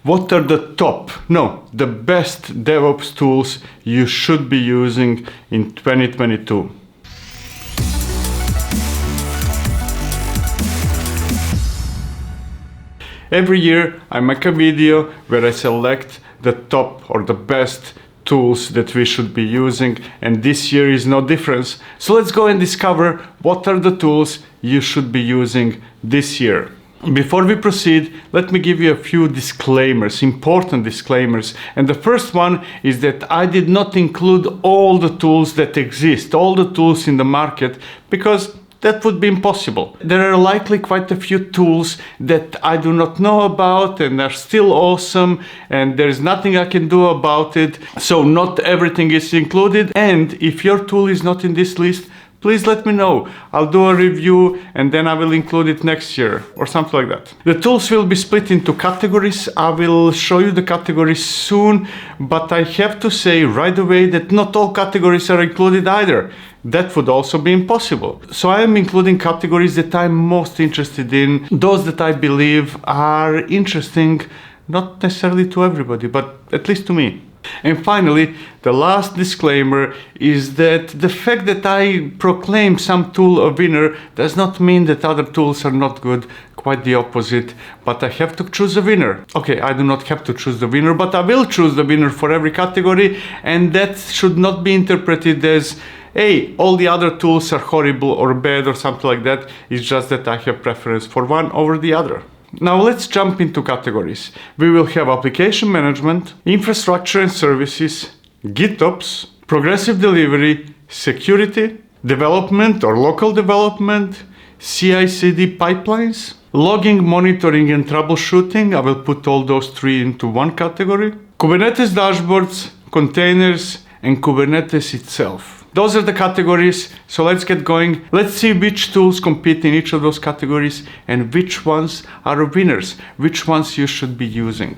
What are the the best DevOps tools you should be using in 2022? Every year I make a video where I select the top or the best tools that we should be using, and this year is no difference. So let's go and discover what are the tools you should be using this year. Before we proceed, let me give you a few disclaimers, important disclaimers. And the first one is that I did not include all the tools that exist, all the tools in the market, because that would be impossible. There are likely quite a few tools that I do not know about and are still awesome, and there is nothing I can do about it. So not everything is included. And if your tool is not in this list, please let me know. I'll do a review and then I will include it next year or something like that. The tools will be split into categories. I will show you the categories soon, but I have to say right away that not all categories are included either. That would also be impossible. So I am including categories that I'm most interested in, those that I believe are interesting, not necessarily to everybody, but at least to me. And finally, the last disclaimer is that the fact that I proclaim some tool a winner does not mean that other tools are not good, quite the opposite, but I have to choose a winner. Okay, I do not have to choose the winner, but I will choose the winner for every category, and that should not be interpreted as, hey, all the other tools are horrible or bad or something like that. It's just that I have preference for one over the other. Now let's jump into categories. We will have application management, infrastructure and services, GitOps, progressive delivery, security, development or local development, CI/CD pipelines, logging, monitoring and troubleshooting. I will put all those three into one category. Kubernetes dashboards, containers, and Kubernetes itself. Those are the categories, so let's get going. Let's see which tools compete in each of those categories and which ones are winners, which ones you should be using.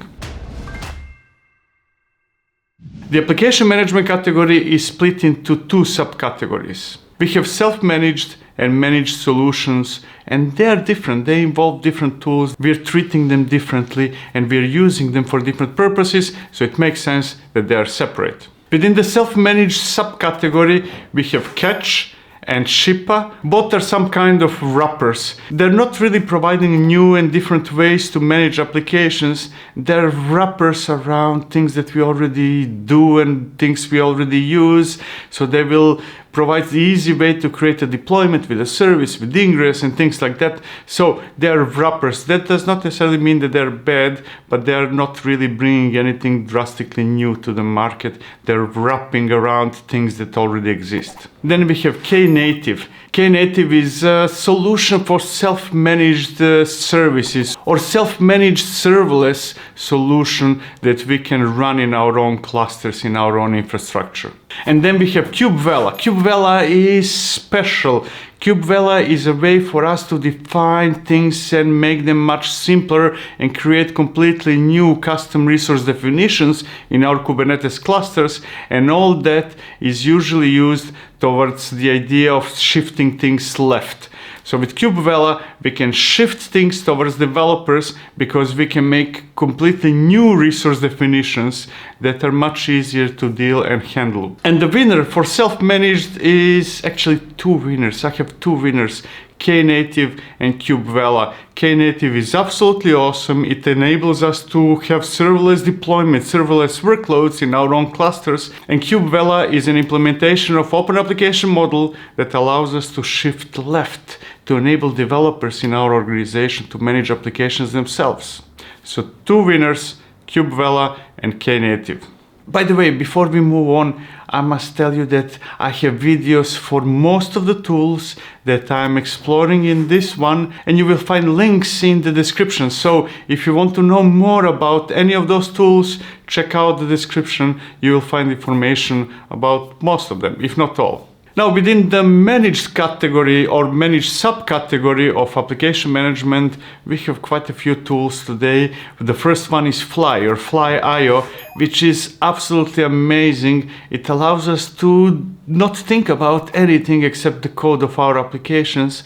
The application management category is split into two subcategories. We have self-managed and managed solutions, and they are different. They involve different tools. We're treating them differently and we're using them for different purposes, so it makes sense that they are separate. Within the self-managed subcategory, we have Catch and Shippa. Both are some kind of wrappers. They're not really providing new and different ways to manage applications. They're wrappers around things that we already do and things we already use. So they will provide the easy way to create a deployment with a service, with ingress and things like that. So they're wrappers. That does not necessarily mean that they're bad, but they're not really bringing anything drastically new to the market. They're wrapping around things that already exist. Then we have Knative. Knative is a solution for self-managed services or self-managed serverless solution that we can run in our own clusters, in our own infrastructure. And then we have Kubevela. Kubevela is special. Kubevela is a way for us to define things and make them much simpler and create completely new custom resource definitions in our Kubernetes clusters, and all that is usually used towards the idea of shifting things left. So with Kubevela, we can shift things towards developers because we can make completely new resource definitions that are much easier to deal and handle. And the winner for self-managed is actually two winners. I have two winners, Knative and Kubevela. Knative is absolutely awesome. It enables us to have serverless deployment, serverless workloads in our own clusters. And Kubevela is an implementation of Open Application Model that allows us to shift left to enable developers in our organization to manage applications themselves. So two winners, Kubevela and Knative. By the way, before we move on, I must tell you that I have videos for most of the tools that I'm exploring in this one, and you will find links in the description. So if you want to know more about any of those tools, check out the description. You will find information about most of them, if not all. Now, within the managed category or managed subcategory of application management, we have quite a few tools today. The first one is Fly or Fly.io, which is absolutely amazing. It allows us to not think about anything except the code of our applications,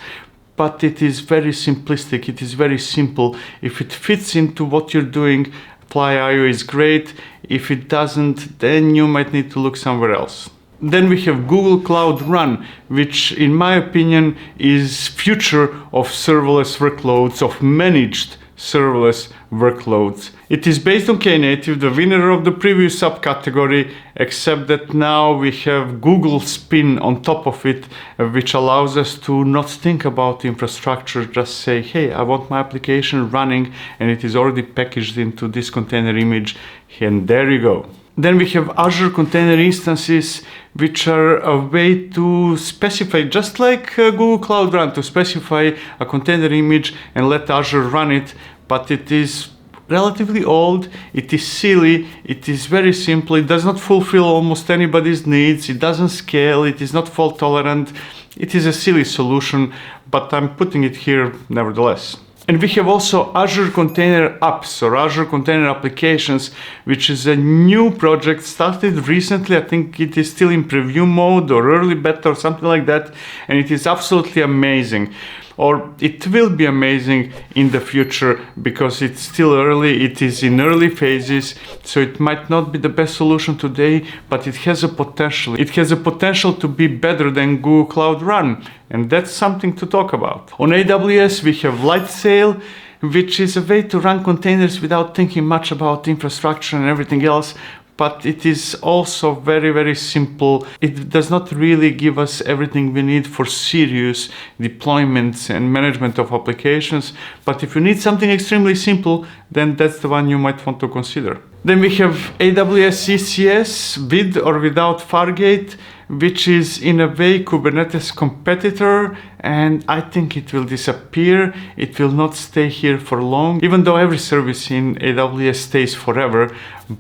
but it is very simplistic. It is very simple. If it fits into what you're doing, Fly.io is great. If it doesn't, then you might need to look somewhere else. Then we have Google Cloud Run, which in my opinion is future of serverless workloads, of managed serverless workloads. It is based on Knative, the winner of the previous subcategory, except that now we have Google spin on top of it, which allows us to not think about infrastructure, just say, hey, I want my application running, and it is already packaged into this container image, and there you go. Then we have Azure Container Instances, which are a way to specify, just like Google Cloud Run, to specify a container image and let Azure run it, but it is relatively old, it is silly, it is very simple, it does not fulfill almost anybody's needs, it doesn't scale, it is not fault tolerant, it is a silly solution, but I'm putting it here nevertheless. And we have also Azure Container Apps or Azure Container Applications, which is a new project started recently. I think it is still in preview mode or early beta or something like that. And it is absolutely amazing. Or it will be amazing in the future because it's still early, it is in early phases, so it might not be the best solution today, but it has a potential. It has a potential to be better than Google Cloud Run, and that's something to talk about. On AWS, we have Lightsail, which is a way to run containers without thinking much about infrastructure and everything else. But it is also very, very simple. It does not really give us everything we need for serious deployments and management of applications. But if you need something extremely simple, then that's the one you might want to consider. Then we have AWS ECS with or without Fargate, which is in a way Kubernetes competitor, and I think it will disappear. It will not stay here for long, even though every service in AWS stays forever.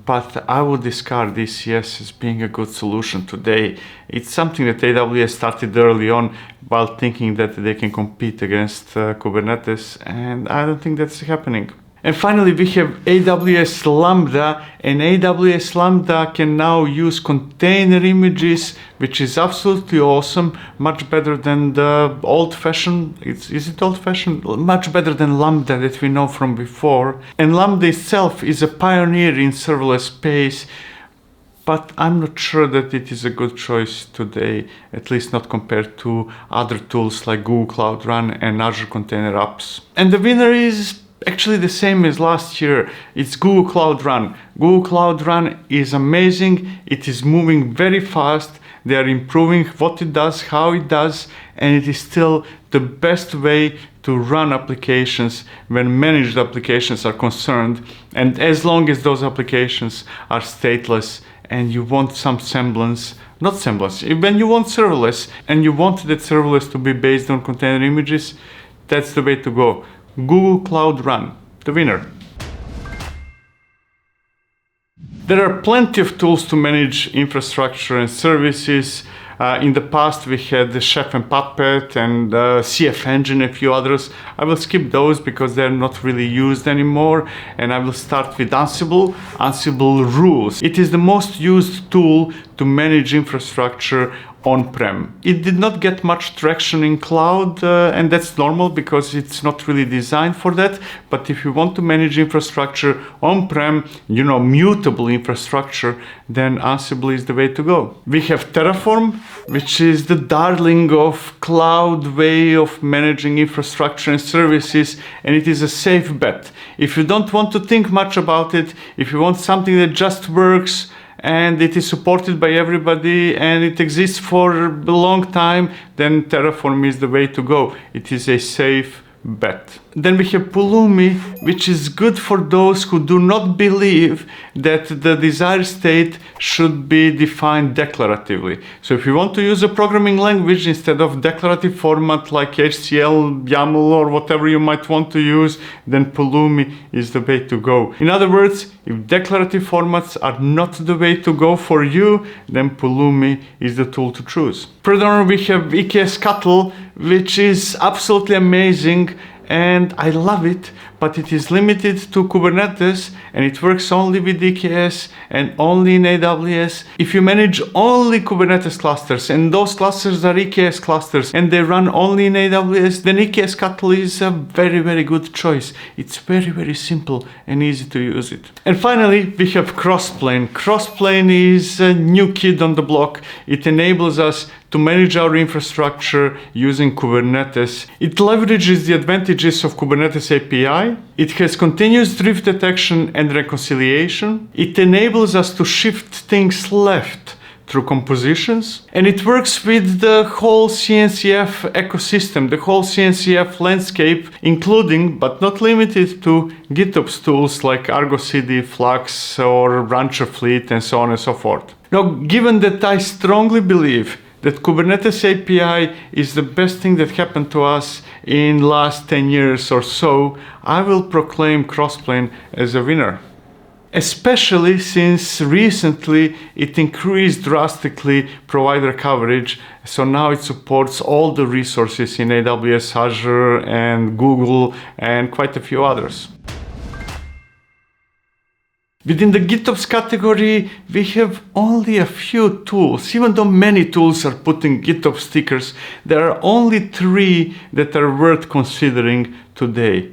But I would discard ECS as being a good solution today. It's something that AWS started early on while thinking that they can compete against Kubernetes, and I don't think that's happening. And finally, we have AWS Lambda, and AWS Lambda can now use container images, which is absolutely awesome, much better than the old-fashioned, is it old-fashioned? Much better than Lambda that we know from before. And Lambda itself is a pioneer in serverless space, but I'm not sure that it is a good choice today, at least not compared to other tools like Google Cloud Run and Azure Container Apps. And the winner is actually the same as last year. It's Google Cloud Run. Google Cloud Run is amazing. It is moving very fast. They are improving what it does, how it does, and it is still the best way to run applications when managed applications are concerned. And as long as those applications are stateless and you want some semblance, not semblance, when you want serverless and you want that serverless to be based on container images, that's the way to go. Google Cloud Run, the winner. There are plenty of tools to manage infrastructure and services. In the past, we had the Chef and Puppet and CF Engine, a few others. I will skip those because they're not really used anymore. And I will start with Ansible. Ansible Rules. It is the most used tool to manage infrastructure on-prem. It did not get much traction in cloud, and that's normal because it's not really designed for that. But if you want to manage infrastructure on-prem, mutable infrastructure, then Ansible is the way to go. We have Terraform, which is the darling of cloud way of managing infrastructure and services, and it is a safe bet. If you don't want to think much about it, if you want something that just works, and it is supported by everybody and it exists for a long time, then Terraform is the way to go. It is a safe bet. Then we have Pulumi, which is good for those who do not believe that the desired state should be defined declaratively. So if you want to use a programming language instead of declarative format like HCL, YAML, or whatever you might want to use, then Pulumi is the way to go. In other words, if declarative formats are not the way to go for you, then Pulumi is the tool to choose. Further on, we have EKS Cattle, which is absolutely amazing, and I love it, but it is limited to Kubernetes and it works only with EKS and only in AWS. If you manage only Kubernetes clusters and those clusters are EKS clusters and they run only in AWS, then EKS Cattle is a very, very good choice. It's very, very simple and easy to use it. And finally, we have Crossplane. Crossplane is a new kid on the block. It enables us to manage our infrastructure using Kubernetes. It leverages the advantages of Kubernetes API. It has continuous drift detection and reconciliation. It enables us to shift things left through compositions. And it works with the whole CNCF ecosystem, the whole CNCF landscape, including, but not limited to, GitOps tools like Argo CD, Flux, or Rancher Fleet, and so on and so forth. Now, given that I strongly believe that Kubernetes API is the best thing that happened to us in last 10 years or so, I will proclaim Crossplane as a winner. Especially since recently it increased drastically provider coverage, so now it supports all the resources in AWS, Azure, and Google, and quite a few others. Within the GitOps category, we have only a few tools. Even though many tools are putting GitOps stickers, there are only 3 that are worth considering today.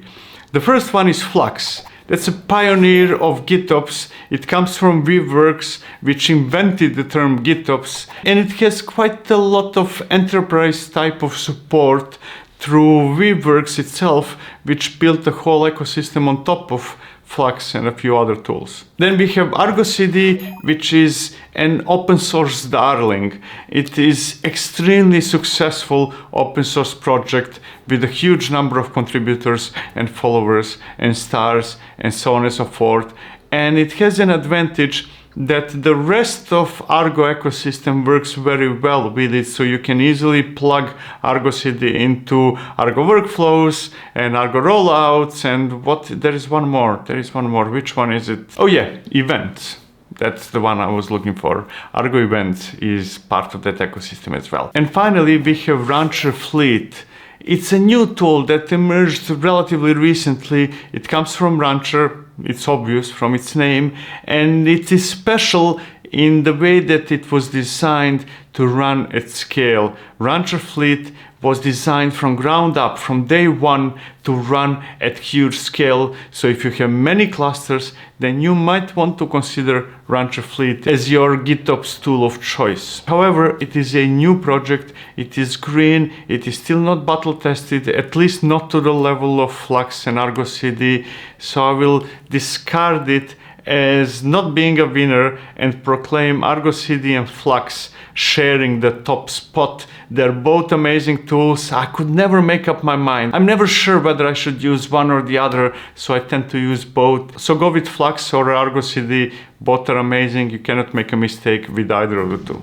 The first one is Flux. That's a pioneer of GitOps. It comes from Weaveworks, which invented the term GitOps, and it has quite a lot of enterprise type of support through Weaveworks itself, which built the whole ecosystem on top of Flux and a few other tools. Then we have Argo CD, which is an open source darling. It is extremely successful open source project with a huge number of contributors and followers and stars and so on and so forth. And it has an advantage that the rest of Argo ecosystem works very well with it, so you can easily plug Argo CD into Argo workflows and Argo rollouts, and there is one more. Which one is it? Oh yeah, events. That's the one I was looking for. Argo Events is part of that ecosystem as well. And finally, we have Rancher Fleet. It's a new tool that emerged relatively recently. It comes from Rancher. It's obvious from its name, and it is special in the way that it was designed to run at scale. Rancher Fleet was designed from ground up, from day one, to run at huge scale. So if you have many clusters, then you might want to consider Rancher Fleet as your GitOps tool of choice. However, it is a new project, it is green, it is still not battle tested, at least not to the level of Flux and Argo CD, so I will discard it as not being a winner and proclaim Argo CD and Flux sharing the top spot. They're both amazing tools. I could never make up my mind. I'm never sure whether I should use one or the other, so I tend to use both. So go with Flux or Argo CD. Both are amazing. You cannot make a mistake with either of the two.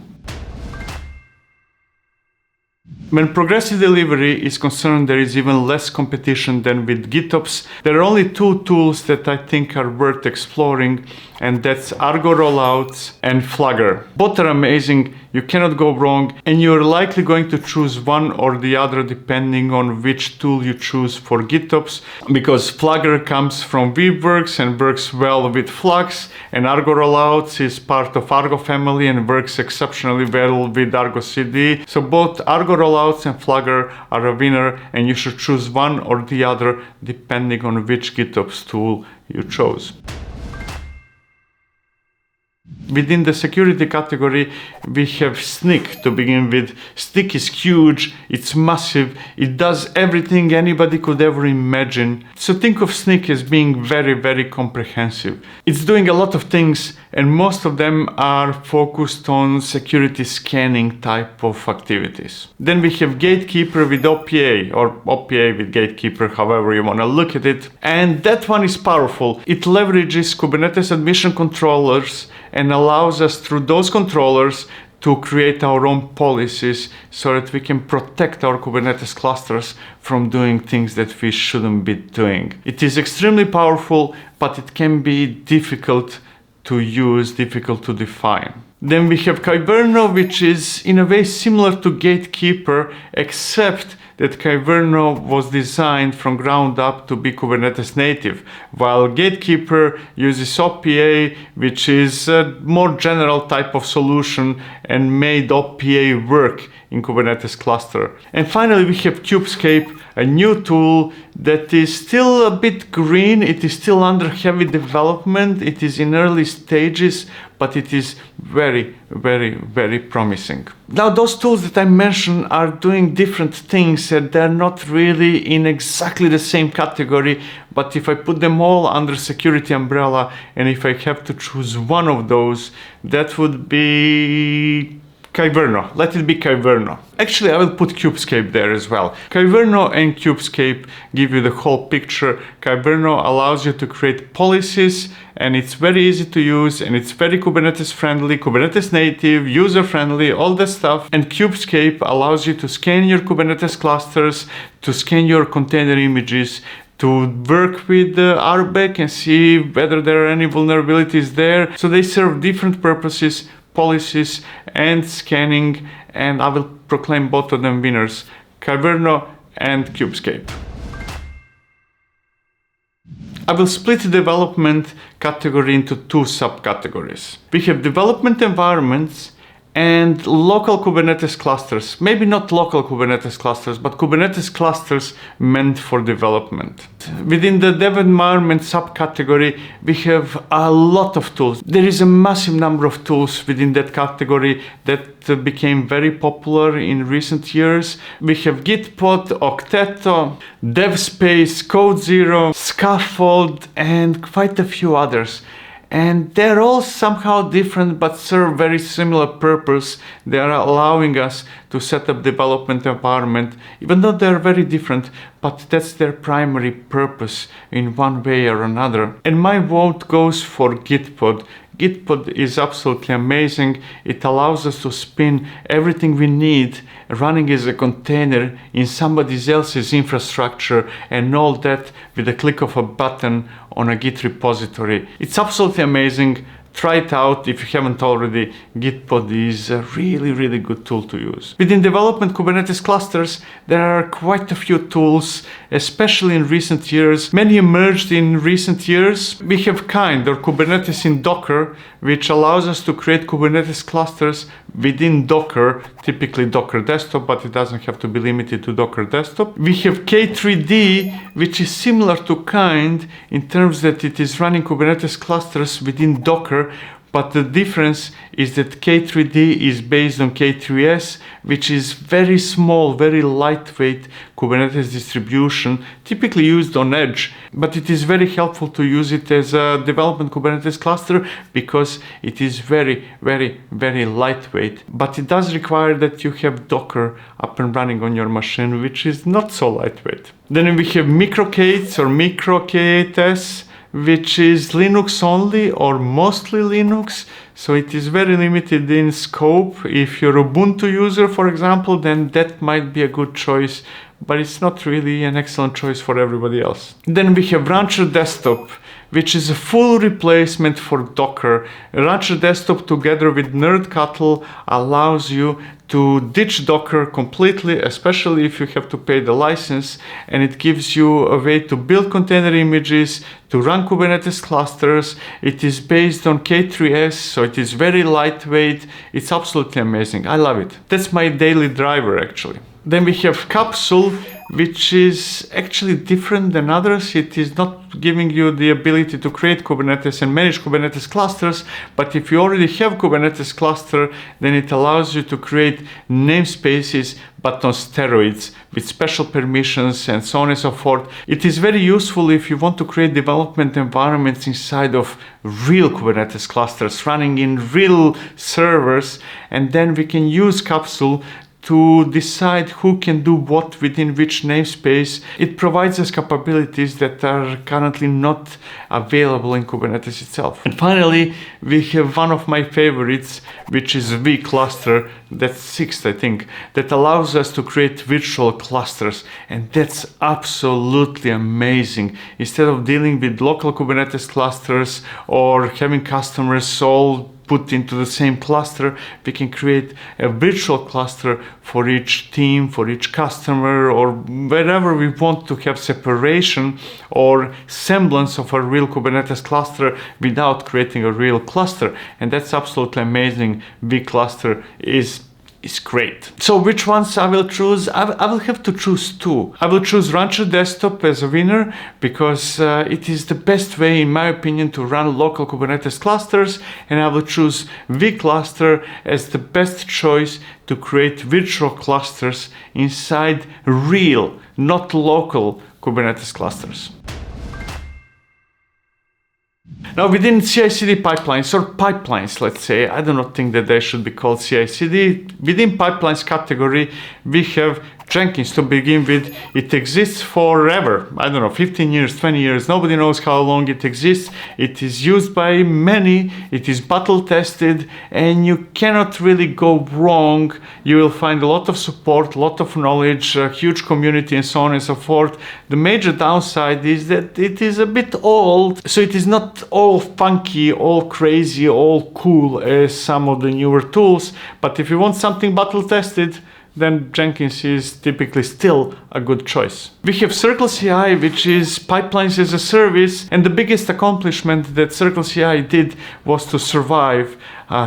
When progressive delivery is concerned, there is even less competition than with GitOps. There are only 2 tools that I think are worth exploring, and that's Argo Rollouts and Flugger. Both are amazing, you cannot go wrong, and you're likely going to choose one or the other depending on which tool you choose for GitOps, because Flugger comes from Weaveworks and works well with Flux, and Argo Rollouts is part of Argo family and works exceptionally well with Argo CD. So both Argo Rollouts and Flugger are a winner, and you should choose one or the other depending on which GitOps tool you chose. Within the security category, we have Snyk to begin with. Snyk is huge, it's massive, it does everything anybody could ever imagine. So think of Snyk as being very, very comprehensive. It's doing a lot of things, and most of them are focused on security scanning type of activities. Then we have Gatekeeper with OPA, or OPA with Gatekeeper, however you want to look at it. And that one is powerful. It leverages Kubernetes admission controllers and allows us through those controllers to create our own policies so that we can protect our Kubernetes clusters from doing things that we shouldn't be doing. It is extremely powerful, but it can be difficult to use, difficult to define. Then we have Kyberno, which is in a way similar to Gatekeeper, except that Kyverno was designed from ground up to be Kubernetes native, while Gatekeeper uses OPA, which is a more general type of solution and made OPA work in Kubernetes cluster. And finally, we have Kubescape, a new tool that is still a bit green. It is still under heavy development. It is in early stages, but it is very, very, very promising. Now, those tools that I mentioned are doing different things and they're not really in exactly the same category, but if I put them all under security umbrella and if I have to choose one of those, that would be Kyverno. Let it be Kyverno. Actually, I will put Kubescape there as well. Kyverno and Kubescape give you the whole picture. Kyverno allows you to create policies and it's very easy to use and it's very Kubernetes friendly, Kubernetes native, user friendly, all that stuff. And Kubescape allows you to scan your Kubernetes clusters, to scan your container images, to work with the RBAC and see whether there are any vulnerabilities there. So they serve different purposes, policies and scanning, and I will proclaim both of them winners, Kyverno and Kubescape. I will split the development category into two subcategories. We have development environments and local Kubernetes clusters. Maybe not local Kubernetes clusters, but Kubernetes clusters meant for development. Within the dev environment subcategory, we have a lot of tools. There is a massive number of tools within that category that became very popular in recent years. We have Gitpod, Octeto, DevSpace, CodeZero, Scaffold, and quite a few others. And they're all somehow different but serve very similar purpose. They are allowing us to set up development environment, even though they're very different, but that's their primary purpose in one way or another. And my vote goes for Gitpod. Gitpod is absolutely amazing. It allows us to spin everything we need running as a container in somebody else's infrastructure and all that with a click of a button on a Git repository. It's absolutely amazing. Try it out if you haven't already. Gitpod is a really, really good tool to use. Within development Kubernetes clusters, there are quite a few tools, especially in recent years. Many emerged in recent years. We have Kind or Kubernetes in Docker, which allows us to create Kubernetes clusters within Docker, typically Docker desktop, but it doesn't have to be limited to Docker desktop. We have K3D, which is similar to Kind in terms that it is running Kubernetes clusters within Docker, but the difference is that K3D is based on K3S, which is very small, very lightweight Kubernetes distribution, typically used on Edge, but it is very helpful to use it as a development Kubernetes cluster because it is very, very, very lightweight. But it does require that you have Docker up and running on your machine, which is not so lightweight. Then we have MicroK8s or MicroK8s, which is Linux only or mostly Linux, so it is very limited in scope. If you're a Ubuntu user, for example, then that might be a good choice, but it's not really an excellent choice for everybody else. Then we have Rancher Desktop, which is a full replacement for Docker. Rancher Desktop together with Nerdcuttle allows you to ditch Docker completely, especially if you have to pay the license, and it gives you a way to build container images, to run Kubernetes clusters. It is based on K3S, so it is very lightweight. It's absolutely amazing. I love it. That's my daily driver, actually. Then we have Capsule, which is actually different than others. It is not giving you the ability to create Kubernetes and manage Kubernetes clusters, but if you already have Kubernetes cluster, then it allows you to create namespaces, but on steroids, with special permissions and so on and so forth. It is very useful if you want to create development environments inside of real Kubernetes clusters, running in real servers, and then we can use Capsule to decide who can do what within which namespace. It provides us capabilities that are currently not available in Kubernetes itself. And finally, we have one of my favorites, which is vCluster, that's sixth, I think, that allows us to create virtual clusters. And that's absolutely amazing. Instead of dealing with local Kubernetes clusters or having customers all put into the same cluster. We can create a virtual cluster for each team, for each customer, or wherever we want to have separation or semblance of a real Kubernetes cluster without creating a real cluster. And that's absolutely amazing. vCluster is great. So which ones I will choose? I will have to choose two. I will choose Rancher Desktop as a winner because it is the best way, in my opinion, to run local Kubernetes clusters, and I will choose vCluster as the best choice to create virtual clusters inside real, not local Kubernetes clusters. Now, within CI/CD pipelines, or pipelines, let's say, I do not think that they should be called CI/CD. Within pipelines category, we have Jenkins to begin with. It exists forever. I don't know, 15 years, 20 years. Nobody knows how long it exists. It is used by many. It is battle tested, and you cannot really go wrong. You will find a lot of support, a lot of knowledge, a huge community, and so on and so forth. The major downside is that it is a bit old, so it is not all funky, all crazy, all cool as some of the newer tools. But if you want something battle tested, then Jenkins is typically still a good choice. We have CircleCI, which is pipelines as a service, and the biggest accomplishment that CircleCI did was to survive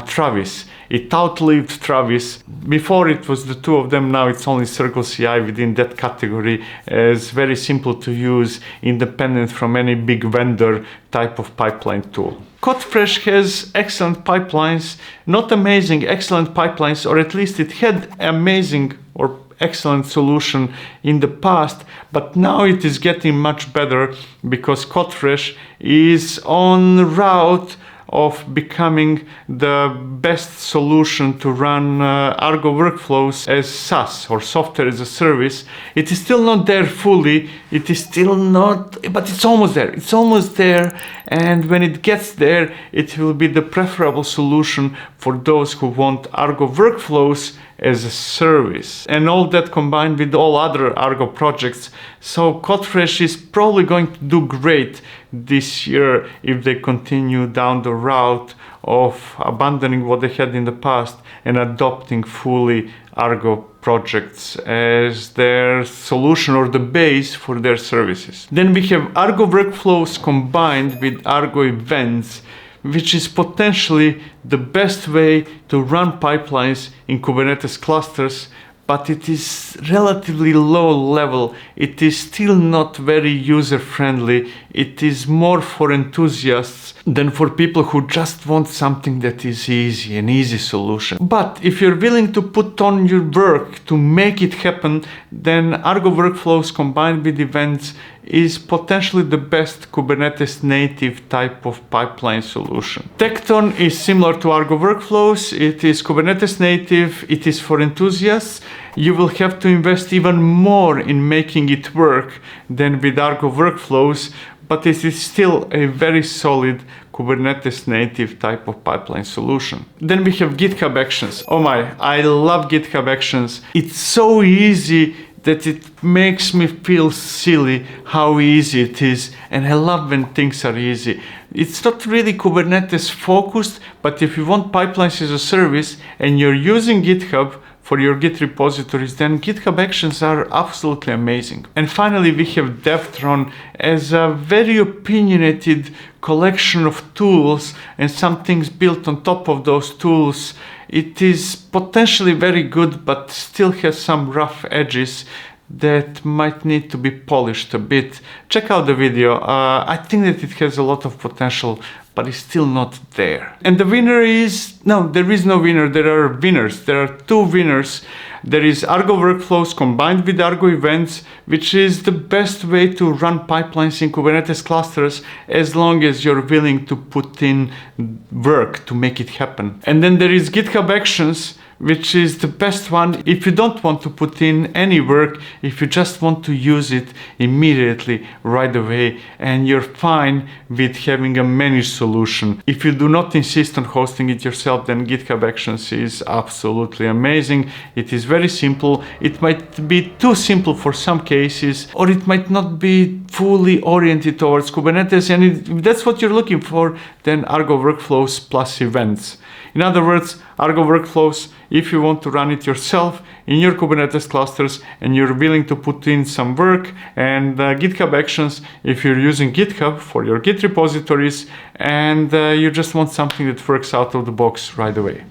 Travis. It outlived Travis. Before it was the two of them, now it's only CircleCI within that category, as very simple to use, independent from any big vendor type of pipeline tool. CodeFresh has excellent pipelines, not amazing, excellent pipelines, or at least it had amazing or excellent solution in the past, but now it is getting much better because CodeFresh is on route of becoming the best solution to run Argo workflows as SaaS, or software as a service. It is still not there fully, it is still not, but it's almost there. It's almost there, and when it gets there, it will be the preferable solution for those who want Argo workflows as a service, and all that combined with all other Argo projects. So CodeFresh is probably going to do great this year if they continue down the route of abandoning what they had in the past and adopting fully Argo projects as their solution or the base for their services. Then we have Argo workflows combined with Argo events, which is potentially the best way to run pipelines in Kubernetes clusters, but it is relatively low level. It is still not very user-friendly. It is more for enthusiasts than for people who just want something that is easy, an easy solution. But if you're willing to put on your work to make it happen, then Argo workflows combined with events is potentially the best Kubernetes native type of pipeline solution. Tekton is similar to Argo workflows. It is Kubernetes native. It is for enthusiasts. You will have to invest even more in making it work than with Argo workflows, but it is still a very solid Kubernetes native type of pipeline solution. Then we have GitHub Actions. Oh my, I love GitHub Actions. It's so easy that it makes me feel silly how easy it is, and I love when things are easy. It's not really Kubernetes focused, but if you want pipelines as a service and you're using GitHub for your Git repositories, then GitHub Actions are absolutely amazing. And finally, we have Devtron as a very opinionated collection of tools and some things built on top of those tools. It is potentially very good, but still has some rough edges that might need to be polished a bit. Check out the video. I think that it has a lot of potential, but it's still not there. And the winner is, no, there is no winner. There are winners. There are two winners. There is Argo workflows combined with Argo events, which is the best way to run pipelines in Kubernetes clusters as long as you're willing to put in work to make it happen. And then there is GitHub Actions, which is the best one if you don't want to put in any work, if you just want to use it immediately right away, and you're fine with having a managed solution. If you do not insist on hosting it yourself, then GitHub Actions is absolutely amazing. It is very simple. It might be too simple for some cases, or it might not be fully oriented towards Kubernetes, and if that's what you're looking for, then Argo Workflows plus events. In other words, Argo Workflows, if you want to run it yourself in your Kubernetes clusters and you're willing to put in some work, and GitHub Actions if you're using GitHub for your Git repositories and you just want something that works out of the box right away.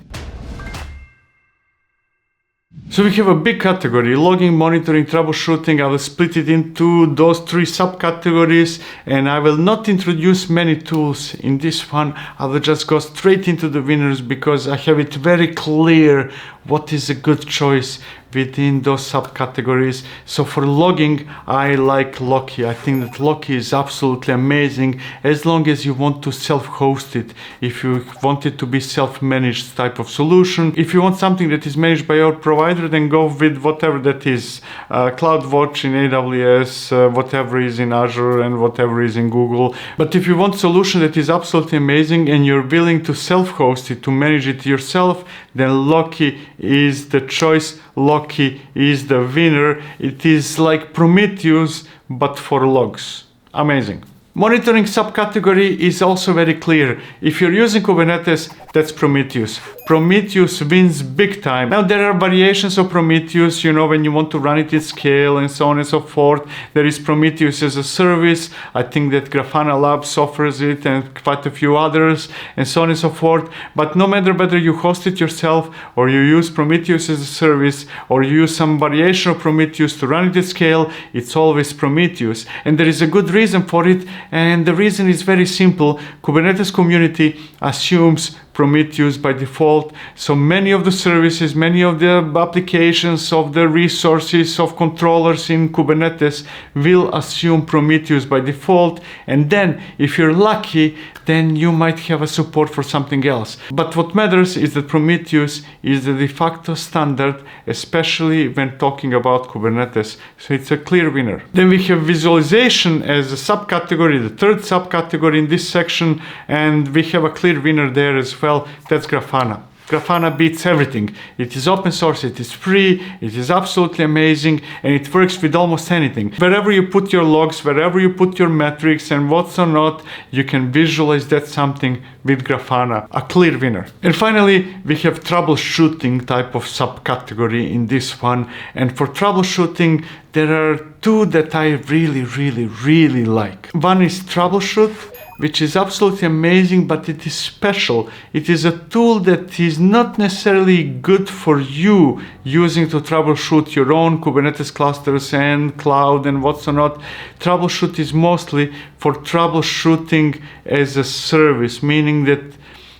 So we have a big category: logging, monitoring, troubleshooting. I will split it into those 3 subcategories, and I will not introduce many tools in this one. I will just go straight into the winners because I have it very clear what is a good choice within those subcategories. So for logging, I like Loki. I think that Loki is absolutely amazing as long as you want to self-host it. If you want it to be self-managed type of solution. If you want something that is managed by your provider, then go with whatever that is. CloudWatch in AWS, whatever is in Azure, and whatever is in Google. But if you want a solution that is absolutely amazing and you're willing to self-host it, to manage it yourself, then Loki is the choice. Loki is the winner. It is like Prometheus, but for logs. Amazing. Monitoring subcategory is also very clear. If you're using Kubernetes, that's Prometheus. Prometheus wins big time. Now there are variations of Prometheus, when you want to run it at scale and so on and so forth. There is Prometheus as a service. I think that Grafana Labs offers it and quite a few others and so on and so forth. But no matter whether you host it yourself or you use Prometheus as a service or you use some variation of Prometheus to run it at scale, it's always Prometheus. And there is a good reason for it. And the reason is very simple. Kubernetes community assumes Prometheus by default. So many of the services, many of the applications, of the resources, of controllers in Kubernetes will assume Prometheus by default. And then if you're lucky, then you might have a support for something else. But what matters is that Prometheus is the de facto standard, especially when talking about Kubernetes. So it's a clear winner. Then we have visualization as a subcategory, the 3rd subcategory in this section, and we have a clear winner there as well. That's Grafana. Grafana beats everything. It is open source, it is free, it is absolutely amazing, and it works with almost anything. Wherever you put your logs, wherever you put your metrics and what's or not, you can visualize that something with Grafana. A clear winner. And finally, we have troubleshooting type of subcategory in this one. And for troubleshooting, there are 2 that I really like. One is Troubleshoot, which is absolutely amazing, but it is special. It is a tool that is not necessarily good for you using to troubleshoot your own Kubernetes clusters and cloud and what's not. Troubleshoot is mostly for troubleshooting as a service, meaning that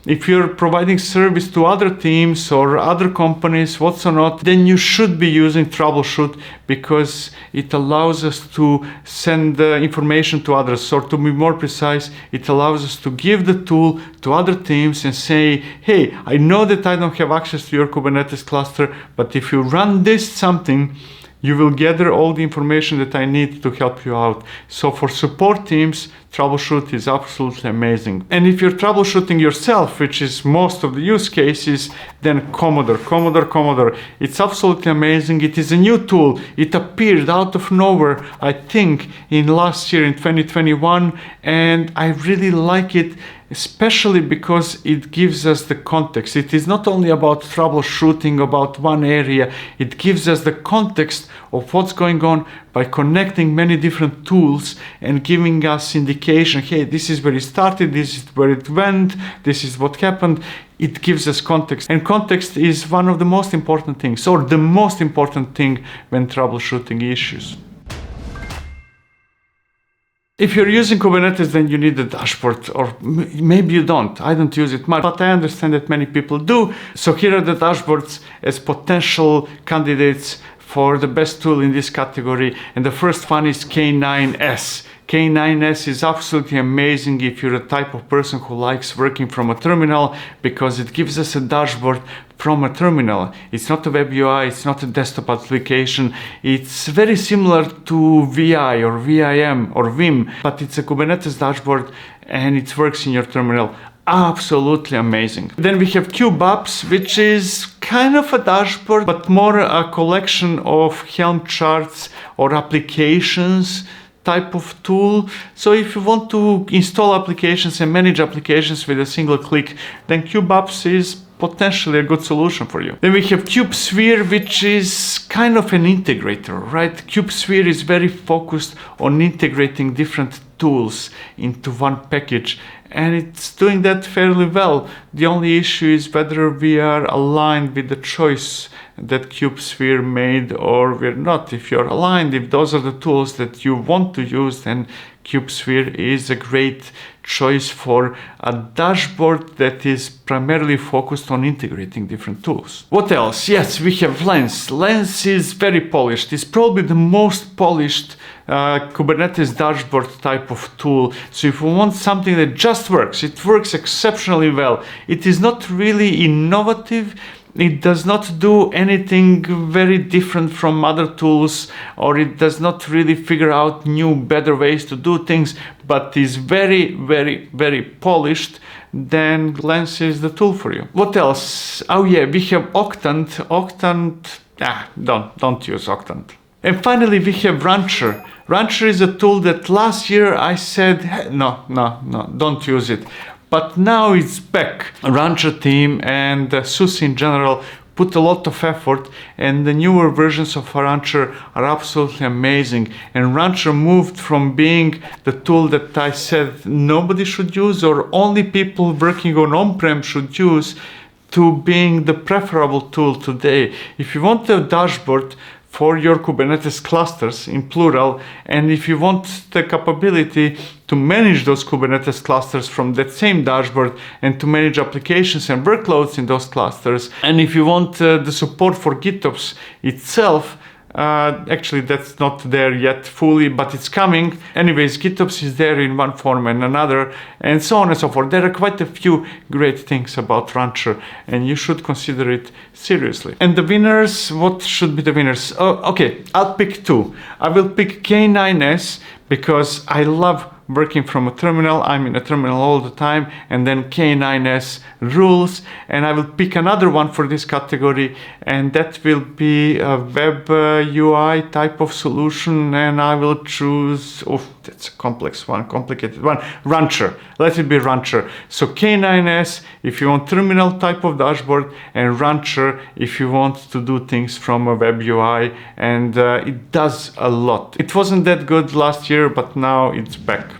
if you're providing service to other teams or other companies, what's or not, then you should be using Troubleshoot because it allows us to send information to others. Or to be more precise, it allows us to give the tool to other teams and say, hey, I know that I don't have access to your Kubernetes cluster, but if you run this something, you will gather all the information that I need to help you out. So for support teams, Troubleshoot is absolutely amazing. And if you're troubleshooting yourself, which is most of the use cases, then Commodore. It's absolutely amazing. It is a new tool. It appeared out of nowhere, I think, in last year in 2021, and I really like it, especially because it gives us the context. It is not only about troubleshooting about one area, it gives us the context of what's going on by connecting many different tools and giving us indication, hey, this is where it started, this is where it went, this is what happened. It gives us context, and context is one of the most important things, or the most important thing when troubleshooting issues. If you're using Kubernetes, then you need a dashboard, or maybe you don't. I don't use it much, but I understand that many people do. So here are the dashboards as potential candidates for the best tool in this category. And the first one is K9S. K9s is absolutely amazing if you're a type of person who likes working from a terminal, because it gives us a dashboard from a terminal. It's not a web UI, it's not a desktop application. It's very similar to VI or VIM or Vim, but it's a Kubernetes dashboard and it works in your terminal. Absolutely amazing. Then we have GitOps, which is kind of a dashboard, but more a collection of Helm charts or applications type of tool. So if you want to install applications and manage applications with a single click, then GitOps is potentially a good solution for you. Then we have KubeSphere, which is kind of an integrator, right? KubeSphere is very focused on integrating different tools into one package, and it's doing that fairly well. The only issue is whether we are aligned with the choice that KubeSphere made or we're not. If you're aligned, if those are the tools that you want to use, then KubeSphere is a great choice for a dashboard that is primarily focused on integrating different tools. What else? Yes, we have Lens. Lens is very polished. It's probably the most polished Kubernetes dashboard type of tool. So if you want something that just works, it works exceptionally well. It is not really innovative. It does not do anything very different from other tools, or it does not really figure out new, better ways to do things, but is very, very, very polished. Then Lens is the tool for you. What else? Oh yeah, we have Octant. Octant, don't use Octant. And finally, we have Rancher. Rancher is a tool that last year I said, hey, no, don't use it. But now it's back. Rancher team and SUSE in general put a lot of effort, and the newer versions of Rancher are absolutely amazing. And Rancher moved from being the tool that I said nobody should use or only people working on on-prem should use, to being the preferable tool today. If you want a dashboard for your Kubernetes clusters in plural, and if you want the capability to manage those Kubernetes clusters from that same dashboard and to manage applications and workloads in those clusters, and if you want the support for GitOps itself, actually that's not there yet fully, but it's coming. Anyways, GitOps is there in one form and another, and so on and so forth. There are quite a few great things about Rancher, and you should consider it seriously. And the winners, what should be the winners? Oh, okay, I'll pick two. I will pick K9s because I love working from a terminal. I'm in a terminal all the time, and then K9s rules. And I will pick another one for this category, and that will be a web UI type of solution, and I will choose, oh, that's a complex one, complicated one, Rancher. Let it be Rancher. So K9s if you want terminal type of dashboard, and Rancher if you want to do things from a web UI, and it does a lot. It wasn't that good last year, but now it's back.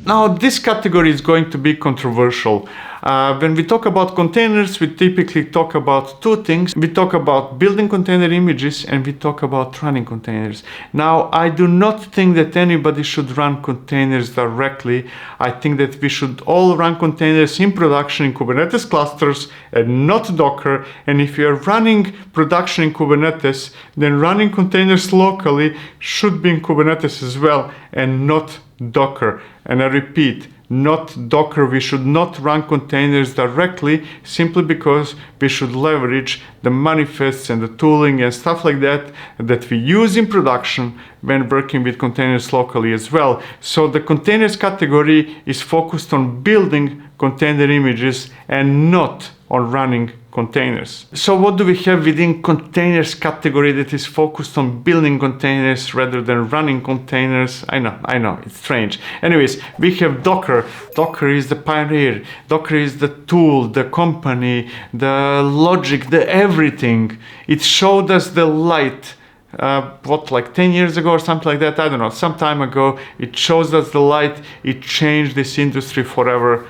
Now, this category is going to be controversial. When we talk about containers, we typically talk about two things. We talk about building container images, and we talk about running containers. Now, I do not think that anybody should run containers directly. I think that we should all run containers in production in Kubernetes clusters and not Docker. And if you're running production in Kubernetes, then running containers locally should be in Kubernetes as well, and not Docker. And I repeat, not Docker. We should not run containers directly, simply because we should leverage the manifests and the tooling and stuff like that that we use in production when working with containers locally as well. So the containers category is focused on building container images and not on running containers. So what do we have within containers category that is focused on building containers rather than running containers? I know, it's strange. Anyways, we have Docker. Docker is the pioneer. Docker is the tool, the company, the logic, the everything. It showed us the light. Like 10 years ago or something like that? I don't know, some time ago. It shows us the light. It changed this industry forever.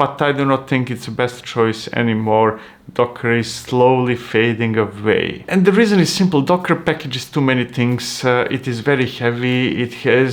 but I do not think it's the best choice anymore. Docker is slowly fading away. And the reason is simple. Docker packages too many things. It is very heavy. It has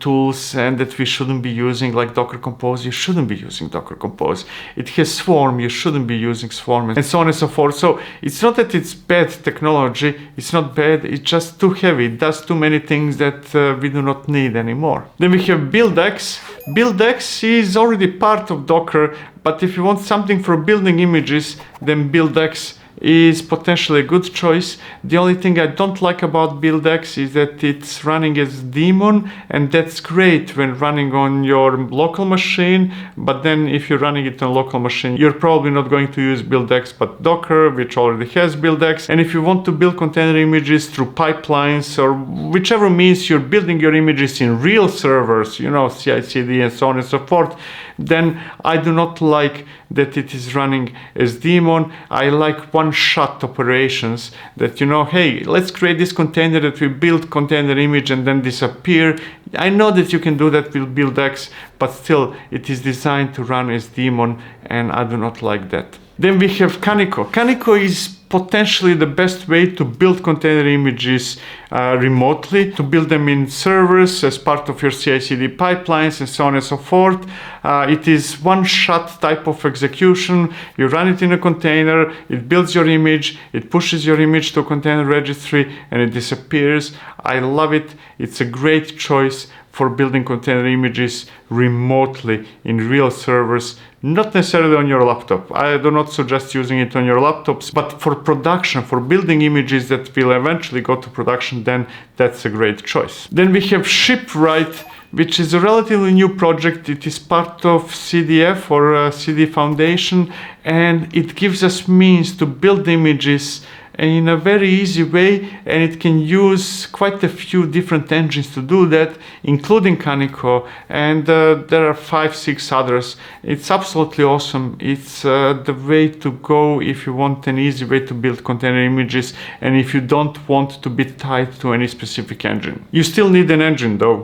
tools and that we shouldn't be using, like Docker Compose. You shouldn't be using Docker Compose. It has Swarm. You shouldn't be using Swarm, and so on and so forth. So it's not that it's bad technology. It's not bad. It's just too heavy. It does too many things that we do not need anymore. Then we have BuildX. BuildX is already part of Docker, but if you want something for building images, then BuildX is potentially a good choice. The only thing I don't like about BuildX is that it's running as daemon, and that's great when running on your local machine, but then if you're running it on a local machine, you're probably not going to use BuildX, but Docker, which already has BuildX. And if you want to build container images through pipelines or whichever means you're building your images in real servers, you know, CI/CD and so on and so forth, then I do not like that it is running as daemon. I like one-shot operations that, you know, hey, let's create this container that we build container image and then disappear. I know that you can do that with BuildX, but still it is designed to run as daemon, and I do not like that. Then we have Kaniko. Kaniko is potentially the best way to build container images remotely, to build them in servers as part of your CI/CD pipelines and so on and so forth. It is one-shot type of execution. You run it in a container, it builds your image, it pushes your image to a container registry, and it disappears. I love it. It's a great choice for building container images remotely in real servers, not necessarily on your laptop. I do not suggest using it on your laptops, but for production, for building images that will eventually go to production, then that's a great choice. Then we have Shipwright, which is a relatively new project. It is part of CDF or CD Foundation, and it gives us means to build images in a very easy way, and it can use quite a few different engines to do that, including Kaniko, and there are 5-6 others. It's absolutely awesome. It's the way to go if you want an easy way to build container images, and if you don't want to be tied to any specific engine. You still need an engine though.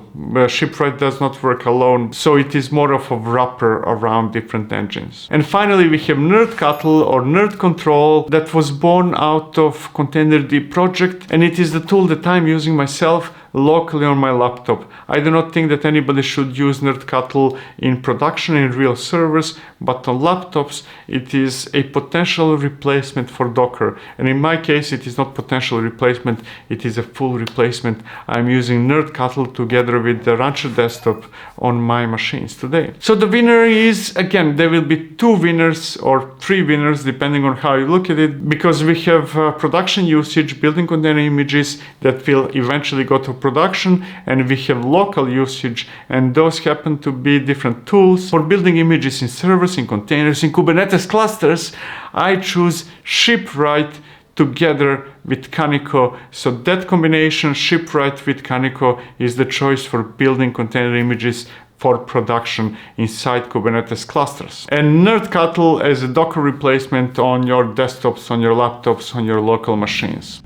Shipwright does not work alone, so it is more of a wrapper around different engines. And finally we have Nerdcuttle or Nerd Control, that was born out of Containerd project, and it is the tool that I'm using myself locally on my laptop. I do not think that anybody should use Nerdcuttle in production in real servers, but on laptops it is a potential replacement for Docker. And in my case it is not potential replacement, it is a full replacement. I'm using Nerdcuttle together with the Rancher desktop on my machines today. So the winner is, again, there will be 2 winners or 3 winners depending on how you look at it, because we have production usage, building container images that will eventually go to production, and we have local usage, and those happen to be different tools for building images in servers, in containers, in Kubernetes clusters. I choose Shipwright together with Kaniko. So that combination, Shipwright with Kaniko, is the choice for building container images for production inside Kubernetes clusters. And Nerdcuttle as a Docker replacement on your desktops, on your laptops, on your local machines.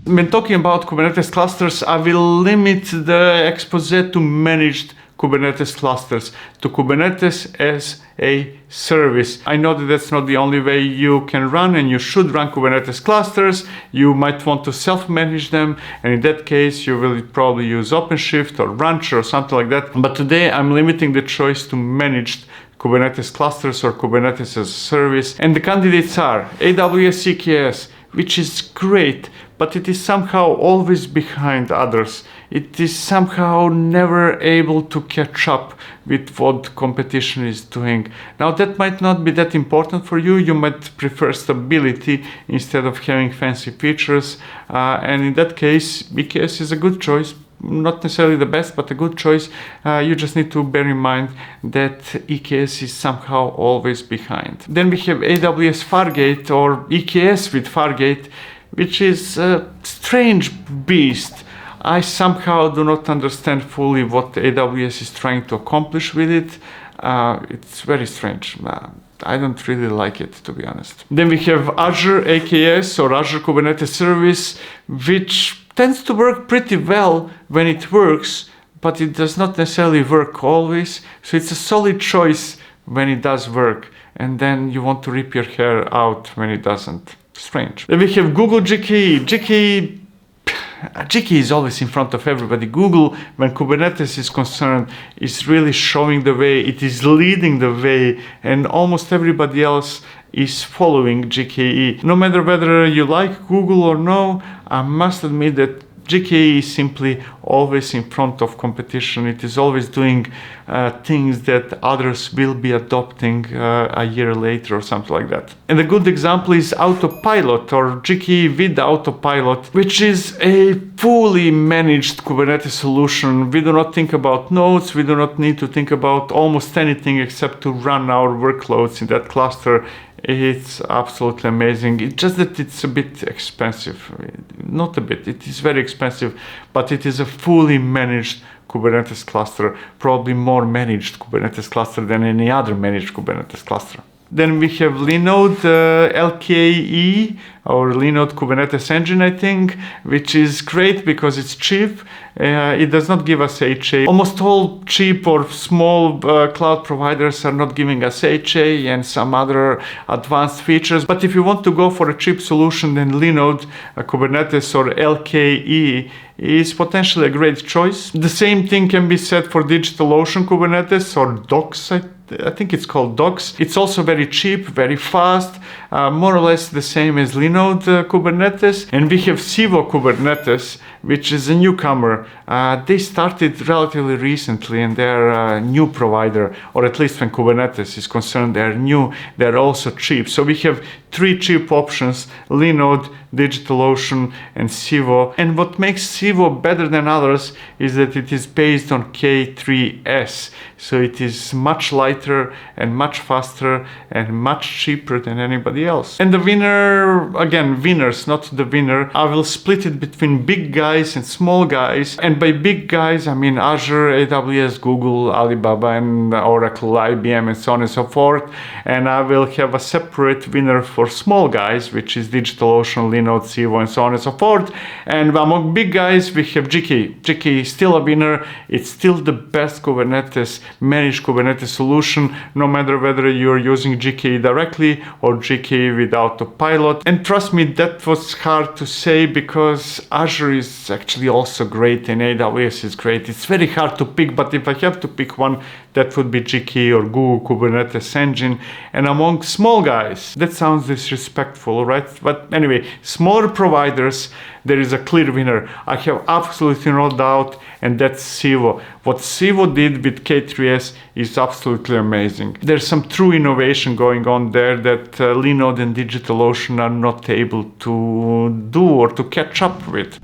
When talking about Kubernetes clusters, I will limit the expose to managed Kubernetes clusters, to Kubernetes as a service. I know that that's not the only way you can run, and you should run Kubernetes clusters. You might want to self-manage them, and in that case you will probably use OpenShift or Rancher or something like that. But today I'm limiting the choice to managed Kubernetes clusters or Kubernetes as a service. And the candidates are AWS EKS, which is great, but it is somehow always behind others. It is somehow never able to catch up with what competition is doing. Now that might not be that important for you. You might prefer stability instead of having fancy features. And in that case, EKS is a good choice. Not necessarily the best, but a good choice. You just need to bear in mind that EKS is somehow always behind. Then we have AWS Fargate or EKS with Fargate, which is a strange beast. I somehow do not understand fully what AWS is trying to accomplish with it. It's very strange. I don't really like it, to be honest. Then we have Azure AKS or Azure Kubernetes Service, which tends to work pretty well when it works, but it does not necessarily work always. So it's a solid choice when it does work, and then you want to rip your hair out when it doesn't. Strange. Then we have Google GKE. GKE is always in front of everybody. Google, when Kubernetes is concerned, is really showing the way, it is leading the way, and almost everybody else is following GKE. No matter whether you like Google or no, I must admit that GKE is simply always in front of competition. It is always doing things that others will be adopting a year later or something like that. And a good example is Autopilot, or GKE with Autopilot, which is a fully managed Kubernetes solution. We do not think about nodes. We do not need to think about almost anything except to run our workloads in that cluster. It's absolutely amazing. It's just that it's a bit expensive. Not a bit, it is very expensive, but it is a fully managed Kubernetes cluster, probably more managed Kubernetes cluster than any other managed Kubernetes cluster. Then we have Linode LKE, or Linode Kubernetes Engine, I think, which is great because it's cheap. It does not give us HA. Almost all cheap or small cloud providers are not giving us HA and some other advanced features. But if you want to go for a cheap solution, then Linode Kubernetes, or LKE, is potentially a great choice. The same thing can be said for DigitalOcean Kubernetes, or Docs. I think it's called Docs. It's also very cheap, very fast, more or less the same as Linode Kubernetes. And we have Civo Kubernetes, which is a newcomer. They started relatively recently, and they're a new provider, or at least when Kubernetes is concerned, they're new. They're also cheap. So we have three cheap options: Linode, DigitalOcean, and Civo. And what makes Civo better than others is that it is based on K3s. So it is much lighter and much faster and much cheaper than anybody else. And the winner, again, winners, not the winner. I will split it between big guys and small guys. And by big guys, I mean Azure, AWS, Google, Alibaba, and Oracle, IBM, and so on and so forth. And I will have a separate winner for small guys, which is DigitalOcean, Linode, Civo, and so on and so forth. And among big guys, we have GKE. GKE is still a winner. It's still the best Kubernetes, managed Kubernetes solution, no matter whether you're using GKE directly or GKE with Autopilot. And trust me, that was hard to say because Azure is actually also great and AWS is great. It's very hard to pick, but if I have to pick one, that would be GKE or Google Kubernetes Engine. And among small guys, that sounds disrespectful, right? But anyway, smaller providers, there is a clear winner. I have absolutely no doubt, and that's Civo. What Civo did with K3s is absolutely amazing. There's some true innovation going on there that Linode and DigitalOcean are not able to do or to catch up with.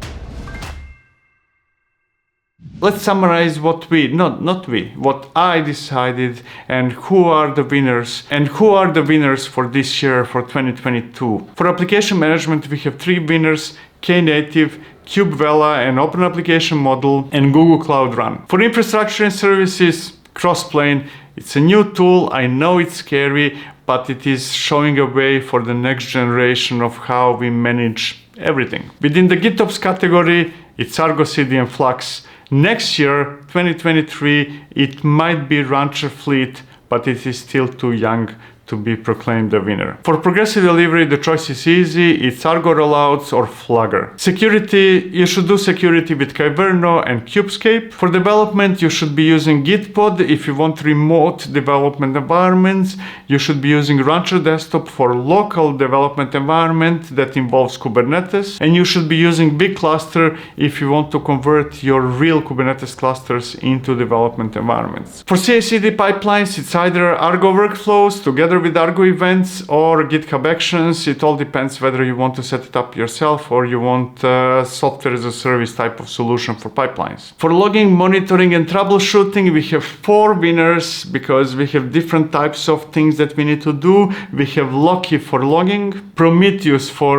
Let's summarize what what I decided, and who are the winners, for this year, for 2022. For application management, we have three winners: Knative, Kubevela, and Open Application Model, and Google Cloud Run. For infrastructure and services, Crossplane. It's a new tool. I know it's scary, but it is showing a way for the next generation of how we manage everything. Within the GitOps category, it's Argo CD and Flux. Next year, 2023, it might be Rancher Fleet, but it is still too young to be proclaimed the winner. For progressive delivery, the choice is easy. It's Argo Rollouts or Flugger. Security, you should do security with Kyverno and Kubescape. For development, you should be using Gitpod. If you want remote development environments, you should be using Rancher Desktop for local development environment that involves Kubernetes. And you should be using Big Cluster if you want to convert your real Kubernetes clusters into development environments. For CI/CD pipelines, it's either Argo Workflows together with Argo Events or GitHub Actions. It all depends whether you want to set it up yourself or you want software as a service type of solution for pipelines. For logging, monitoring, and troubleshooting, we have four winners because we have different types of things that we need to do. We have Loki for logging, Prometheus for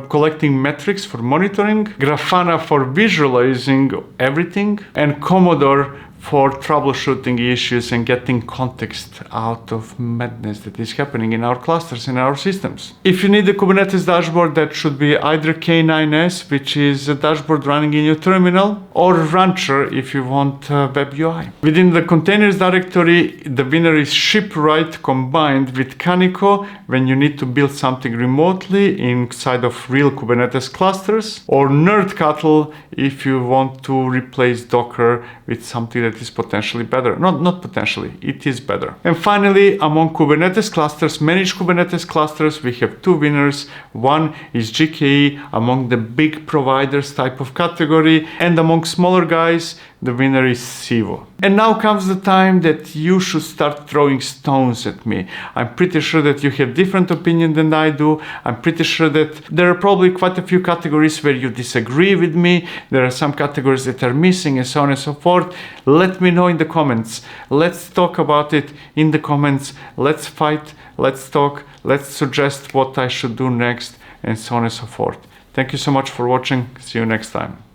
collecting metrics for monitoring, Grafana for visualizing everything, and Commodore for troubleshooting issues and getting context out of madness that is happening in our clusters, in our systems. If you need a Kubernetes dashboard, that should be either K9S, which is a dashboard running in your terminal, or Rancher if you want web UI. Within the containers directory, the winner is Shipwright combined with Canico when you need to build something remotely inside of real Kubernetes clusters, or Nerdcuttle if you want to replace Docker with something that is potentially better. Not potentially, it is better. And finally, among Kubernetes clusters, managed Kubernetes clusters, we have two winners. One is GKE among the big providers type of category, and among smaller guys, the winner is Sivo. And now comes the time that you should start throwing stones at me. I'm pretty sure that you have different opinion than I do. I'm pretty sure that there are probably quite a few categories where you disagree with me. There are some categories that are missing, and so on and so forth. Let me know in the comments. Let's talk about it in the comments. Let's fight, let's talk, let's suggest what I should do next, and so on and so forth. Thank you so much for watching. See you next time.